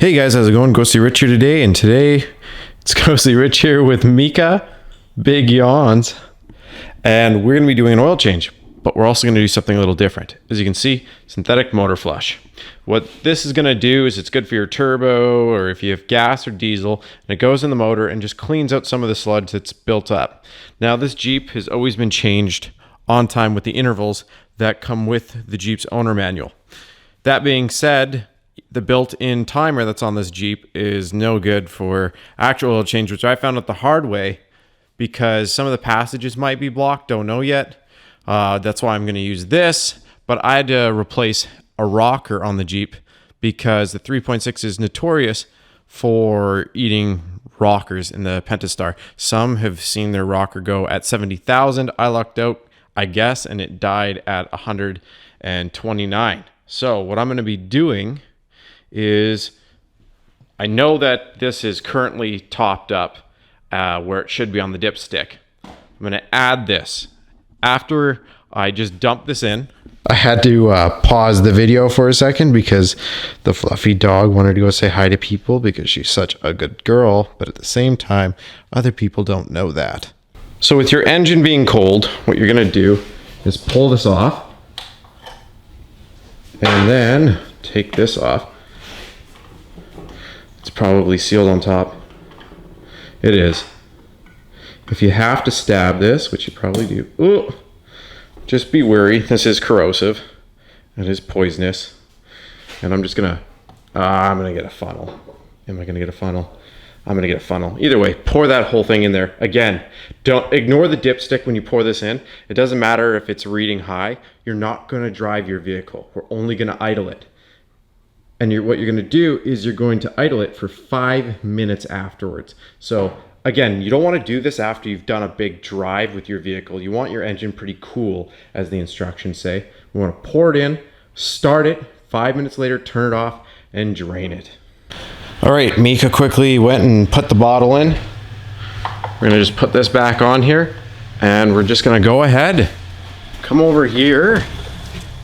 Hey guys, how's it going? Ghostly Rich here today, and today it's Ghostly Rich here with Mika, Big Yawns, and we're going to be doing an oil change, but we're also going to do something a little different. As you can see, synthetic motor flush. What this is going to do is it's good for your turbo, or if you have gas or diesel, and it goes in the motor and just cleans out some of the sludge that's built up. Now this Jeep has always been changed on time with the intervals that come with the Jeep's owner manual. That being said, the built-in timer that's on this Jeep is no good for actual oil change, which I found out the hard way because some of the passages might be blocked, don't know yet. That's why I'm going to use this, but I had to replace a rocker on the Jeep because the 3.6 is notorious for eating rockers in the Pentastar. Some have seen their rocker go at 70,000. I lucked out, I guess, and it died at 129. So what I'm going to be doing is, I know that this is currently topped up where it should be on the dipstick. I'm going to add this. After I just dump this in, I had to pause the video for a second because the fluffy dog wanted to go say hi to people because she's such a good girl, but at the same time, other people don't know that. So with your engine being cold, what you're going to do is pull this off and then take this off. It's probably sealed on top. It is. If you have to stab this, which you probably do, ooh, just be wary. This is corrosive. It is poisonous. And I'm just gonna, I'm gonna get a funnel. Am I gonna get a funnel? I'm gonna get a funnel. Either way, pour that whole thing in there. Again, don't ignore the dipstick when you pour this in. It doesn't matter if it's reading high. You're not gonna drive your vehicle. We're only gonna idle it. And what you're going to do is you're going to idle it for 5 minutes afterwards. So again, you don't want to do this after you've done a big drive with your vehicle. You want your engine pretty cool, as the instructions say. We want to pour it in, start it, 5 minutes later, turn it off, and drain it. All right, Mika quickly went and put the bottle in. We're going to just put this back on here, and we're just going to go ahead, come over here,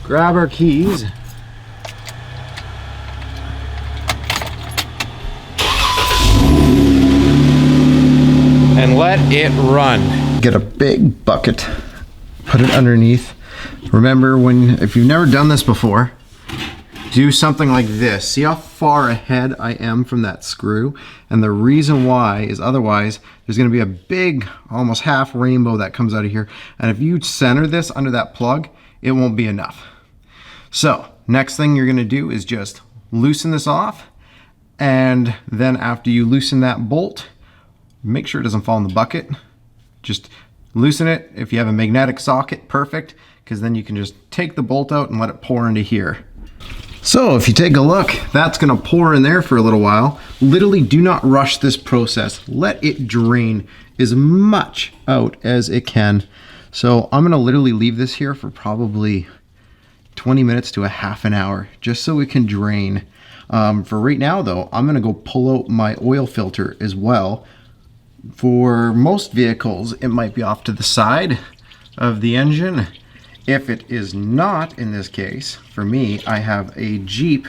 grab our keys, and let it run. Get a big bucket, put it underneath. Remember, if you've never done this before, do something like this. See how far ahead I am from that screw? And the reason why is otherwise there's gonna be a big, almost half rainbow that comes out of here. And if you center this under that plug, it won't be enough. So next thing you're gonna do is just loosen this off. And then after you loosen that bolt, make sure it doesn't fall in the bucket. Just loosen it. If you have a magnetic socket, perfect, because then you can just take the bolt out and let it pour into here. So if you take a look, that's gonna pour in there for a little while. Literally do not rush this process. Let it drain as much out as it can. So I'm gonna literally leave this here for probably 20 minutes to a half an hour, just so it can drain. For right now though, I'm gonna go pull out my oil filter as well. For most vehicles, it might be off to the side of the engine. If it is not in this case, for me, I have a Jeep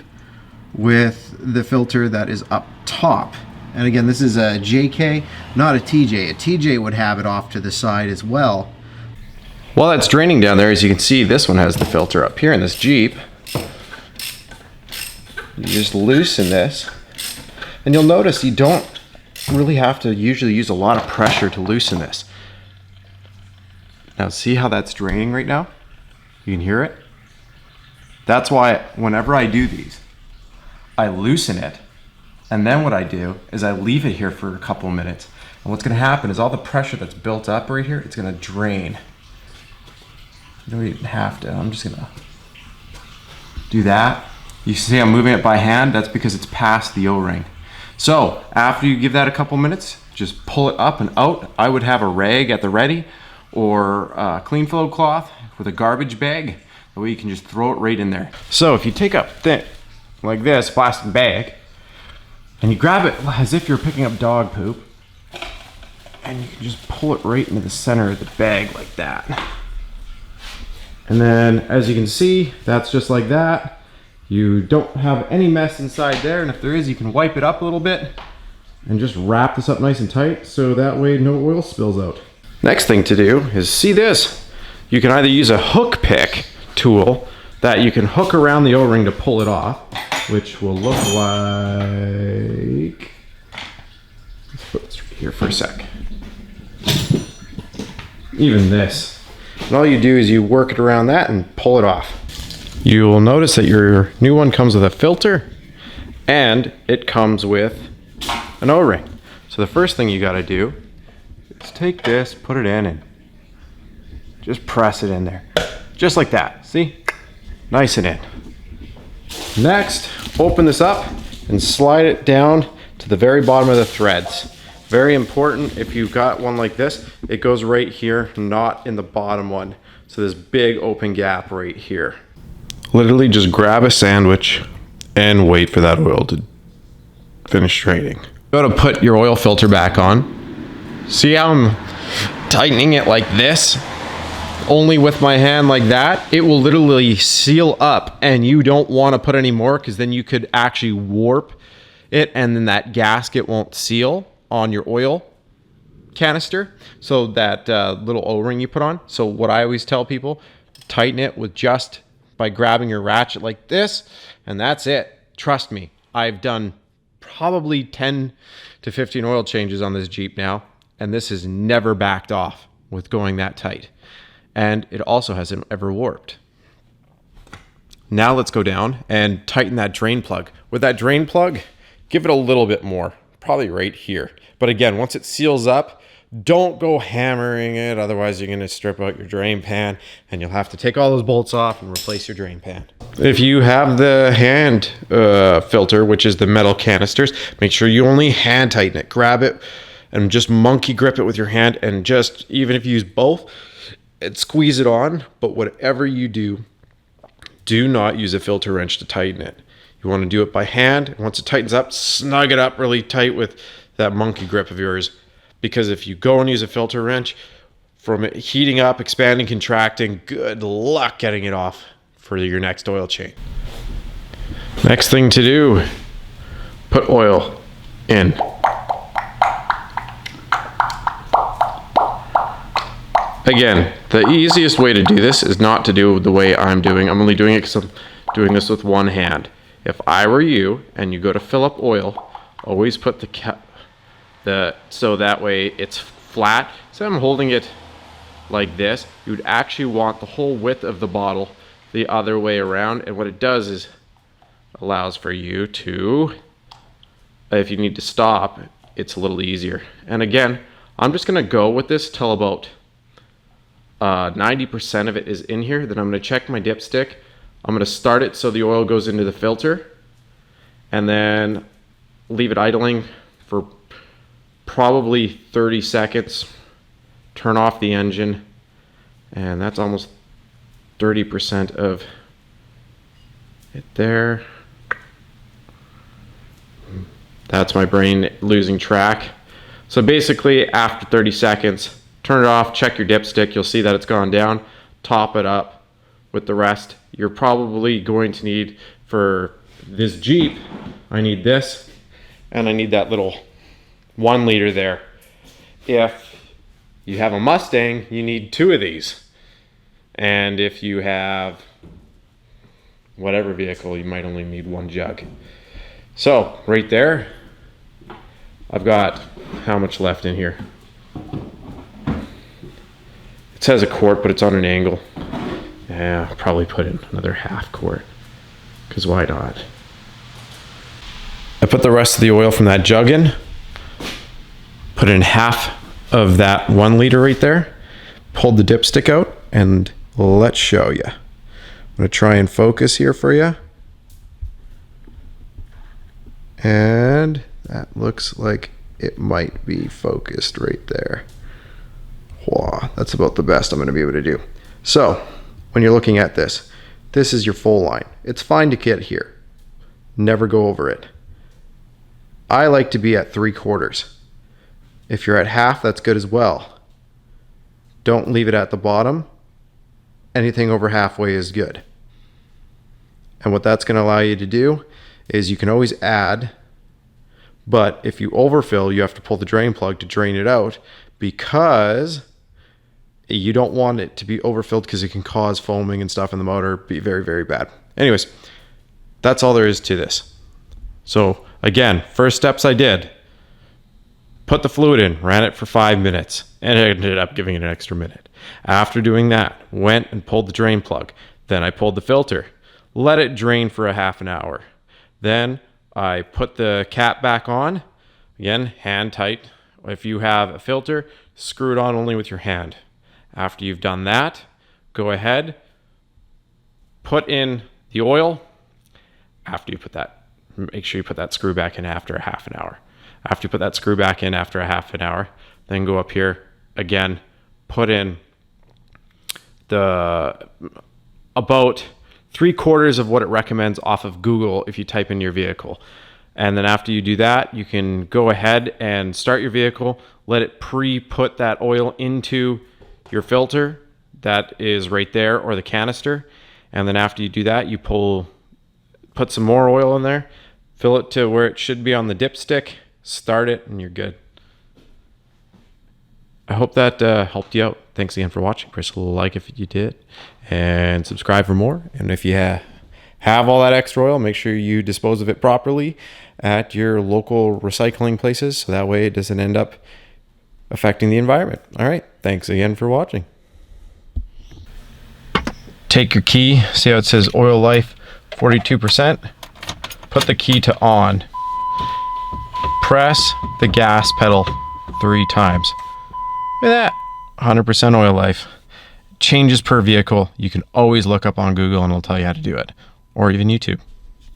with the filter that is up top. And again, this is a JK, not a TJ. A TJ would have it off to the side as well. While that's draining down there, as you can see, this one has the filter up here in this Jeep. You just loosen this, and you'll notice you don't really have to usually use a lot of pressure to loosen this. Now see how that's draining right now? You can hear it? That's why whenever I do these, I loosen it, and then what I do is I leave it here for a couple minutes. And what's gonna happen is all the pressure that's built up right here, it's gonna drain. You don't even have to, I'm just gonna do that. You see I'm moving it by hand, that's because it's past the O-ring. So after you give that a couple minutes, just pull it up and out. I would have a rag at the ready or a clean flow cloth with a garbage bag. That way you can just throw it right in there. So if you take a thing like this plastic bag and you grab it as if you're picking up dog poop, and you can just pull it right into the center of the bag like that. And then as you can see, that's just like that. you don't have any mess inside there, and if there is, you can wipe it up a little bit and just wrap this up nice and tight so that way no oil spills out. Next thing to do is see this. You can either use a hook pick tool that you can hook around the O-ring to pull it off, which will look like, let's put this right here for a sec. Even this. And all you do is you work it around that and pull it off. You will notice that your new one comes with a filter and it comes with an O-ring. So the first thing you gotta do is take this, put it in, and just press it in there. Just like that, see? Nice and in. Next, open this up and slide it down to the very bottom of the threads. Very important, if you've got one like this, it goes right here, not in the bottom one. So this big open gap right here. Literally just grab a sandwich and wait for that oil to finish draining. Go to put your oil filter back on. See how I'm tightening it like this? Only with my hand like that, it will literally seal up, and you don't want to put any more because then you could actually warp it and then that gasket won't seal on your oil canister. So that little O-ring you put on. So what I always tell people, tighten it with just by grabbing your ratchet like this, and that's it. Trust me, I've done probably 10 to 15 oil changes on this Jeep now, and this has never backed off with going that tight. And it also hasn't ever warped. Now let's go down and tighten that drain plug. With that drain plug, give it a little bit more, probably right here. But again, once it seals up, don't go hammering it, otherwise you're gonna strip out your drain pan and you'll have to take all those bolts off and replace your drain pan. If you have the hand filter, which is the metal canisters, make sure you only hand tighten it. Grab it and just monkey grip it with your hand, and just, even if you use both, and squeeze it on. But whatever you do, do not use a filter wrench to tighten it. You want to do it by hand. Once it tightens up, snug it up really tight with that monkey grip of yours. Because if you go and use a filter wrench, from it heating up, expanding, contracting, good luck getting it off for your next oil change. Next thing to do, put oil in. Again, the easiest way to do this is not to do it the way I'm doing. I'm only doing it because I'm doing this with one hand. If I were you and you go to fill up oil, always put the cap, so that way it's flat. So I'm holding it like this. You would actually want the whole width of the bottle the other way around. And what it does is allows for you to, if you need to stop, it's a little easier. And again, I'm just gonna go with this till about 90% of it is in here. Then I'm going to check my dipstick. I'm going to start it so the oil goes into the filter, and then leave it idling for probably 30 seconds. Turn off the engine, and that's almost 30% of it there. That's my brain losing track. So basically, after 30 seconds, turn it off, check your dipstick, you'll see that it's gone down. Top it up with the rest. You're probably going to need, for this Jeep, I need this, and I need that little 1 liter there. If you have a Mustang, you need 2 of these. And if you have whatever vehicle, you might only need 1 jug. So, right there, I've got how much left in here? It says a quart, but it's on an angle. Yeah, I'll probably put in another half quart, because why not? I put the rest of the oil from that jug in, put in half of that 1 liter right there, pulled the dipstick out, and let's show you. I'm gonna try and focus here for you. And that looks like it might be focused right there. Wow, that's about the best I'm going to be able to do. So, when you're looking at this, this is your full line. It's fine to get here. Never go over it. I like to be at 3/4. If you're at half, that's good as well. Don't leave it at the bottom. Anything over halfway is good. And what that's going to allow you to do is you can always add, but if you overfill, you have to pull the drain plug to drain it out, because you don't want it to be overfilled because it can cause foaming and stuff in the motor, be very, very bad. Anyways, that's all there is to this. So again, first steps I did, put the fluid in, ran it for 5 minutes, and I ended up giving it an extra minute. After doing that, went and pulled the drain plug. Then I pulled the filter, let it drain for a half an hour. Then I put the cap back on, again, hand tight. If you have a filter, screw it on only with your hand. After you've done that, go ahead, put in the oil. After you put that, make sure you put that screw back in after a half an hour. After you put that screw back in after a half an hour, then go up here again, put in the about 3/4 of what it recommends off of Google if you type in your vehicle. And then after you do that, you can go ahead and start your vehicle, let it pre-put that oil into your filter that is right there, or the canister. And then after you do that, you put some more oil in there, fill it to where it should be on the dipstick, start it, and you're good. I hope that helped you out. Thanks again for watching. Press a little like if you did, and subscribe for more. And if you have all that extra oil, make sure you dispose of it properly at your local recycling places, so that way it doesn't end up affecting the environment. All right, thanks again for watching. Take your key, see how it says oil life 42%, put the key to on, press the gas pedal 3 times. Look at that, 100% oil life. Changes per vehicle. You can always look up on Google and it'll tell you how to do it, or even YouTube.